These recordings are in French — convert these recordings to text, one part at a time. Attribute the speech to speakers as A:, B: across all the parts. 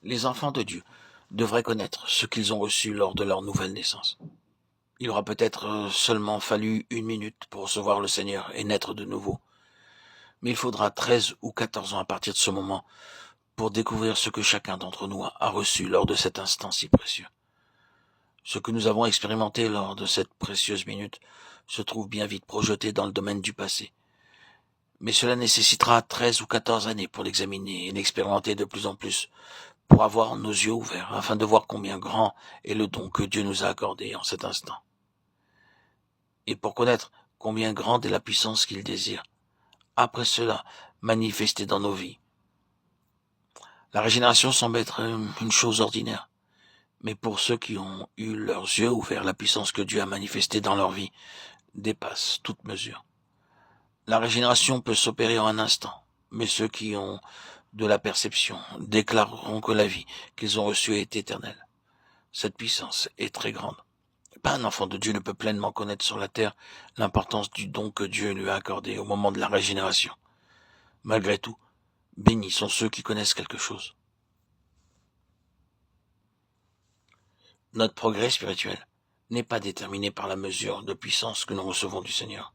A: Les enfants de Dieu devraient connaître ce qu'ils ont reçu lors de leur nouvelle naissance. Il aura peut-être seulement fallu 1 minute pour recevoir le Seigneur et naître de nouveau. Mais il faudra 13 ou 14 ans à partir de ce moment pour découvrir ce que chacun d'entre nous a reçu lors de cet instant si précieux. Ce que nous avons expérimenté lors de cette précieuse minute se trouve bien vite projeté dans le domaine du passé. Mais cela nécessitera 13 ou 14 années pour l'examiner et l'expérimenter de plus en plus, pour avoir nos yeux ouverts, afin de voir combien grand est le don que Dieu nous a accordé en cet instant. Et pour connaître combien grande est la puissance qu'il désire, après cela, manifester dans nos vies. La régénération semble être une chose ordinaire. Mais pour ceux qui ont eu leurs yeux ouverts, la puissance que Dieu a manifestée dans leur vie dépasse toute mesure. La régénération peut s'opérer en un instant, mais ceux qui ont de la perception déclareront que la vie qu'ils ont reçue est éternelle. Cette puissance est très grande. Pas un enfant de Dieu ne peut pleinement connaître sur la terre l'importance du don que Dieu lui a accordé au moment de la régénération. Malgré tout, bénis sont ceux qui connaissent quelque chose. Notre progrès spirituel n'est pas déterminé par la mesure de puissance que nous recevons du Seigneur,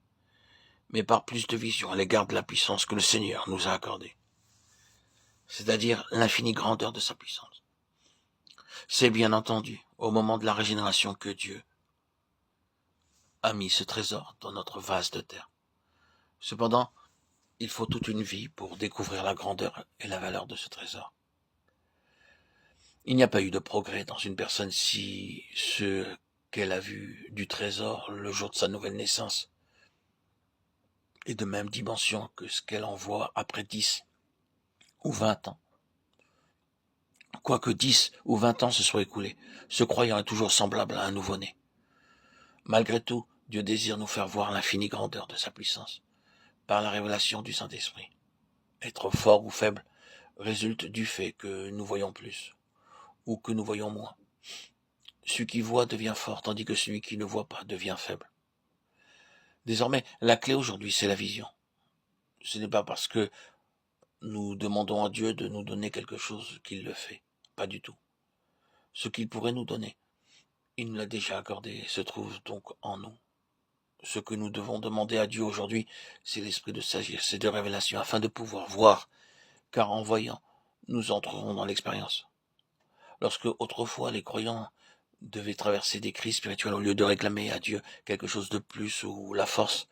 A: mais par plus de vision à l'égard de la puissance que le Seigneur nous a accordée, c'est-à-dire l'infinie grandeur de sa puissance. C'est bien entendu au moment de la régénération que Dieu a mis ce trésor dans notre vase de terre. Cependant, il faut toute une vie pour découvrir la grandeur et la valeur de ce trésor. Il n'y a pas eu de progrès dans une personne si ce qu'elle a vu du trésor le jour de sa nouvelle naissance est de même dimension que ce qu'elle en voit après 10 ou 20 ans. Quoique 10 ou 20 ans se soient écoulés, ce croyant est toujours semblable à un nouveau-né. Malgré tout, Dieu désire nous faire voir l'infinie grandeur de sa puissance, par la révélation du Saint-Esprit. Être fort ou faible résulte du fait que nous voyons plus, ou que nous voyons moins. Celui qui voit devient fort, tandis que celui qui ne voit pas devient faible. Désormais, la clé aujourd'hui, c'est la vision. Ce n'est pas parce que nous demandons à Dieu de nous donner quelque chose qu'il le fait. Pas du tout. Ce qu'il pourrait nous donner, il nous l'a déjà accordé et se trouve donc en nous. Ce que nous devons demander à Dieu aujourd'hui, c'est l'esprit de sagesse et de révélation afin de pouvoir voir, car en voyant, nous entrerons dans l'expérience. Lorsque autrefois les croyants devaient traverser des crises spirituelles au lieu de réclamer à Dieu quelque chose de plus ou la force,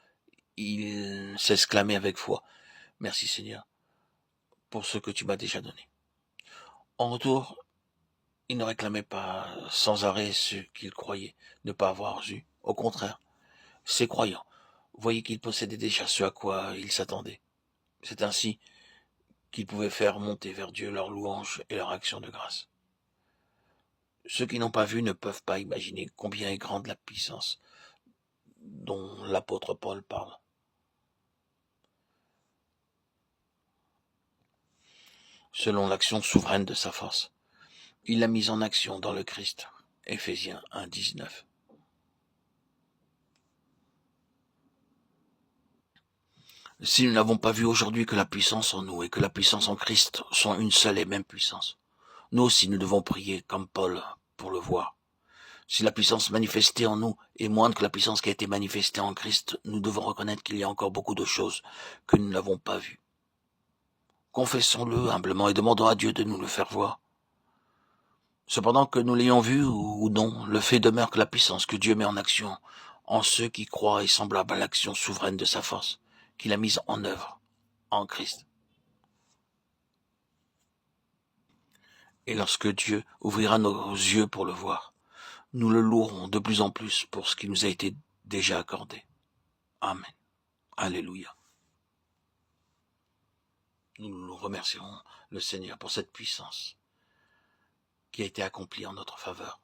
A: ils s'exclamaient avec foi, merci Seigneur pour ce que tu m'as déjà donné. En retour, ils ne réclamaient pas sans arrêt ce qu'ils croyaient ne pas avoir eu. Au contraire, ces croyants voyaient qu'ils possédaient déjà ce à quoi ils s'attendaient. C'est ainsi qu'ils pouvaient faire monter vers Dieu leur louange et leur action de grâce. Ceux qui n'ont pas vu ne peuvent pas imaginer combien est grande la puissance dont l'apôtre Paul parle. Selon l'action souveraine de sa force, il l'a mise en action dans le Christ. Éphésiens 1, 19. Si nous n'avons pas vu aujourd'hui que la puissance en nous et que la puissance en Christ sont une seule et même puissance, nous aussi nous devons prier comme Paul pour le voir. Si la puissance manifestée en nous est moindre que la puissance qui a été manifestée en Christ, nous devons reconnaître qu'il y a encore beaucoup de choses que nous n'avons pas vues. Confessons-le humblement et demandons à Dieu de nous le faire voir. Cependant que nous l'ayons vu ou non, le fait demeure que la puissance que Dieu met en action en ceux qui croient est semblable à l'action souveraine de sa force, qu'il a mise en œuvre en Christ. Et lorsque Dieu ouvrira nos yeux pour le voir, nous le louerons de plus en plus pour ce qui nous a été déjà accordé. Amen. Alléluia. Nous remercierons le Seigneur pour cette puissance qui a été accomplie en notre faveur.